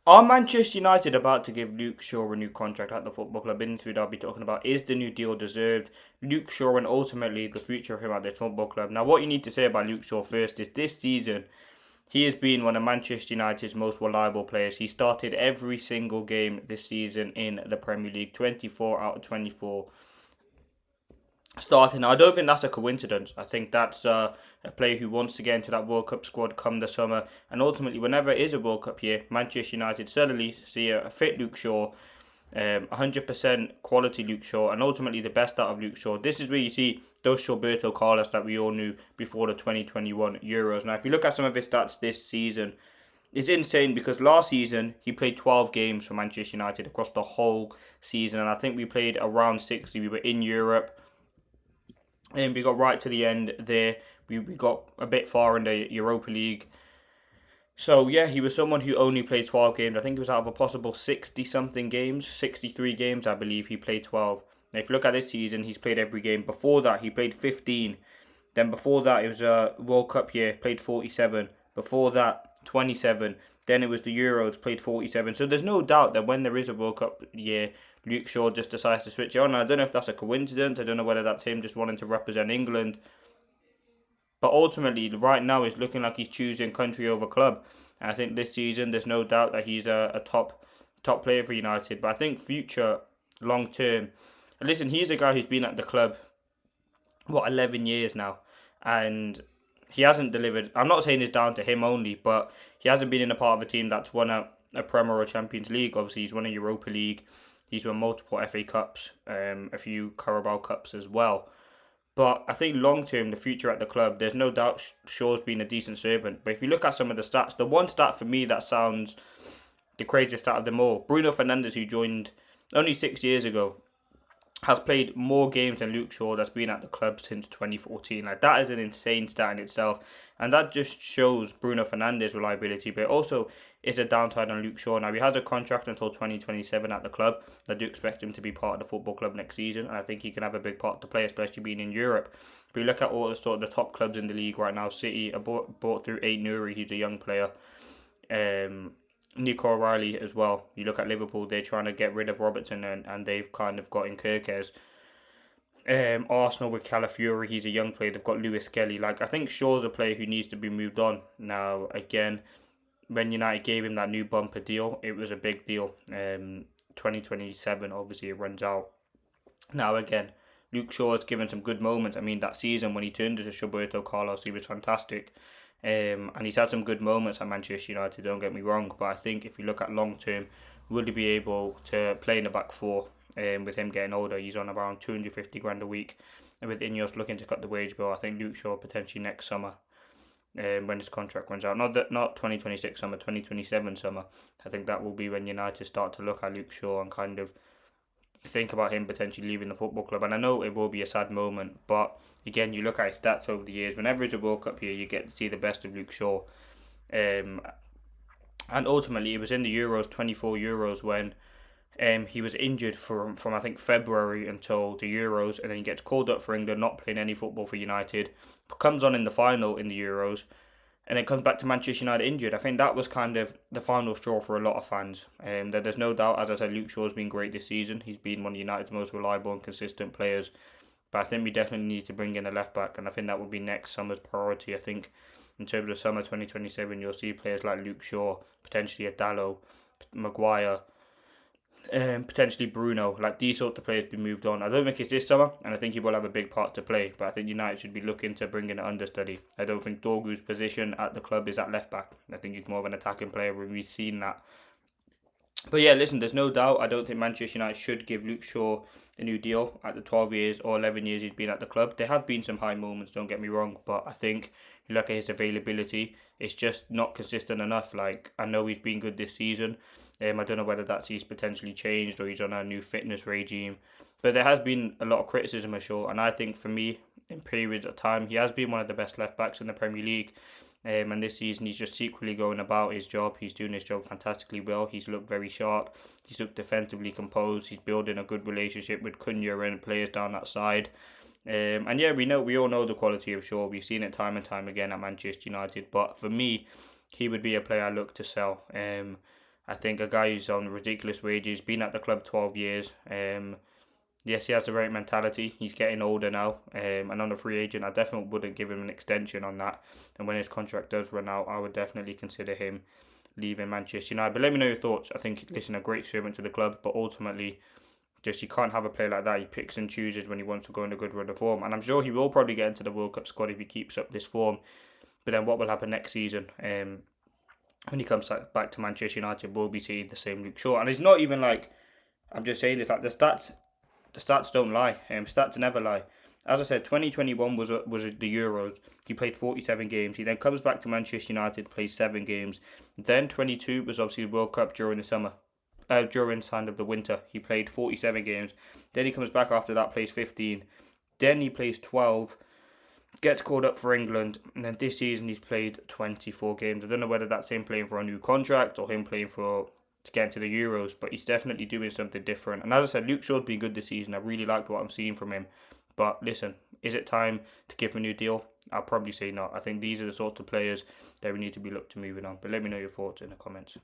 Are Manchester United about to give Luke Shaw a new contract at the football club? In this video, I'll be talking about is the new deal deserved, Luke Shaw, and ultimately the future of him at this football club. Now, what you need to say about Luke Shaw first is this season he has been one of Manchester United's most reliable players. He started every single game this season in the Premier League, 24 out of 24 starting. I don't think that's a coincidence. I think that's a player who wants to get into that World Cup squad come the summer. And ultimately, whenever it is a World Cup year, Manchester United suddenly see a fit Luke Shaw, 100% quality Luke Shaw, and ultimately the best out of Luke Shaw. This is where you see those Roberto Carlos that we all knew before the 2021 Euros. Now, if you look at some of his stats this season, it's insane because last season he played 12 games for Manchester United across the whole season, and I think we played around 60. We were in Europe, and we got right to the end there. We got a bit far in the Europa League. So yeah, he was someone who only played 12 games. I think it was out of a possible 60 something games, 63 games I believe he played 12. Now if you look at this season, he's played every game. Before that he played 15. Then before that it was a World Cup year, played 47. Before that 27. Then it was the Euros, played 47. So there's no doubt that when there is a World Cup year, Luke Shaw just decides to switch on. I don't know if that's a coincidence. I don't know whether that's him just wanting to represent England. But ultimately, right now, it's looking like he's choosing country over club. And I think this season, there's no doubt that he's a top player for United. But I think future, long term, and listen, he's a guy who's been at the club, 11 years now. And he hasn't delivered. I'm not saying it's down to him only, but he hasn't been in a part of a team that's won a Premier or Champions League. Obviously, he's won a Europa League. He's won multiple FA Cups, a few Carabao Cups as well. But I think long term, the future at the club, there's no doubt Shaw's been a decent servant. But if you look at some of the stats, the one stat for me that sounds the craziest out of them all, Bruno Fernandes, who joined only 6 years ago, has played more games than Luke Shaw that's been at the club since 2014. Like that is an insane stat in itself, and that just shows Bruno Fernandes' reliability. But also is a downside on Luke Shaw. Now he has a contract until 2027 at the club. I do expect him to be part of the football club next season, and I think he can have a big part to play, especially being in Europe. But you look at all the sort of the top clubs in the league right now. City bought through Aït-Nouri, who's a young player. Um, Nico O'Reilly as well. You look at Liverpool, they're trying to get rid of Robertson and they've kind of got in Kirkes. Arsenal with Calafiori, he's a young player. They've got Lewis Kelly. Like I think Shaw's a player who needs to be moved on. Now again, when United gave him that new bumper deal, it was a big deal. 2027 obviously it runs out. Now again, Luke Shaw has given some good moments. I mean that season when he turned into Roberto Carlos, he was fantastic. And he's had some good moments at Manchester United, don't get me wrong, but I think if you look at long term, will he be able to play in the back four with him getting older? He's on around 250 grand a week. And with Ineos looking to cut the wage bill, I think Luke Shaw potentially next summer, when his contract runs out. Not 2026 summer, 2027 summer. I think that will be when United start to look at Luke Shaw and kind of think about him potentially leaving the football club. And I know it will be a sad moment, but again, you look at his stats over the years. Whenever it's a World Cup here, you get to see the best of Luke Shaw. Um, and ultimately, it was in the Euros, 24 Euros, when he was injured from I think February until the Euros, and then he gets called up for England, not playing any football for United. Comes on in the final in the Euros, and then comes back to Manchester United injured. I think that was kind of the final straw for a lot of fans. There's no doubt, as I said, Luke Shaw's been great this season. He's been one of United's most reliable and consistent players. But I think we definitely need to bring in a left back, and I think that will be next summer's priority. I think in terms of summer 2027, you'll see players like Luke Shaw, potentially a Dallo, Maguire, potentially Bruno. Like these sorts of players be moved on. I don't think it's this summer, and I think he will have a big part to play. But I think United should be looking to bring in an understudy. I don't think Dorgu's position at the club is at left back. I think he's more of an attacking player, and we've seen that. But yeah, listen, there's no doubt. I don't think Manchester United should give Luke Shaw a new deal at the 12 years or 11 years he's been at the club. There have been some high moments, don't get me wrong, but I think you look at his availability, it's just not consistent enough. Like, I know he's been good this season. I don't know whether that's he's potentially changed or he's on a new fitness regime. But there has been a lot of criticism of Shaw, and I think for me, in periods of time, he has been one of the best left backs in the Premier League. And this season, he's just secretly going about his job. He's doing his job fantastically well. He's looked very sharp. He's looked defensively composed. He's building a good relationship with Cunha and players down that side. And yeah, we all know the quality of Shaw. We've seen it time and time again at Manchester United. But for me, he would be a player I look to sell. I think a guy who's on ridiculous wages, been at the club 12 years. Yes, he has the right mentality. He's getting older now, and on a free agent, I definitely wouldn't give him an extension on that. And when his contract does run out, I would definitely consider him leaving Manchester United. But let me know your thoughts. I think, listen, a great servant to the club, but ultimately, just you can't have a player like that. He picks and chooses when he wants to go in a good run of form, and I'm sure he will probably get into the World Cup squad if he keeps up this form. But then what will happen next season? When he comes back to Manchester United, we'll be seeing the same Luke Shaw, and it's not even like I'm just saying this. Like the stats don't lie. Stats never lie. As I said, 2021 was the Euros. He played 47 games. He then comes back to Manchester United, plays 7 games. Then 22 was obviously the World Cup during the summer. During the time of the winter, he played 47 games. Then he comes back after that, plays 15. Then he plays 12, gets called up for England, and then this season he's played 24 games. I don't know whether that's him playing for a new contract or him playing to get into the Euros, but he's definitely doing something different. And as I said, Luke Shaw's been good this season. I really liked what I'm seeing from him. But listen, is it time to give him a new deal? I'll probably say not. I think these are the sorts of players that we need to be looked to moving on. But let me know your thoughts in the comments.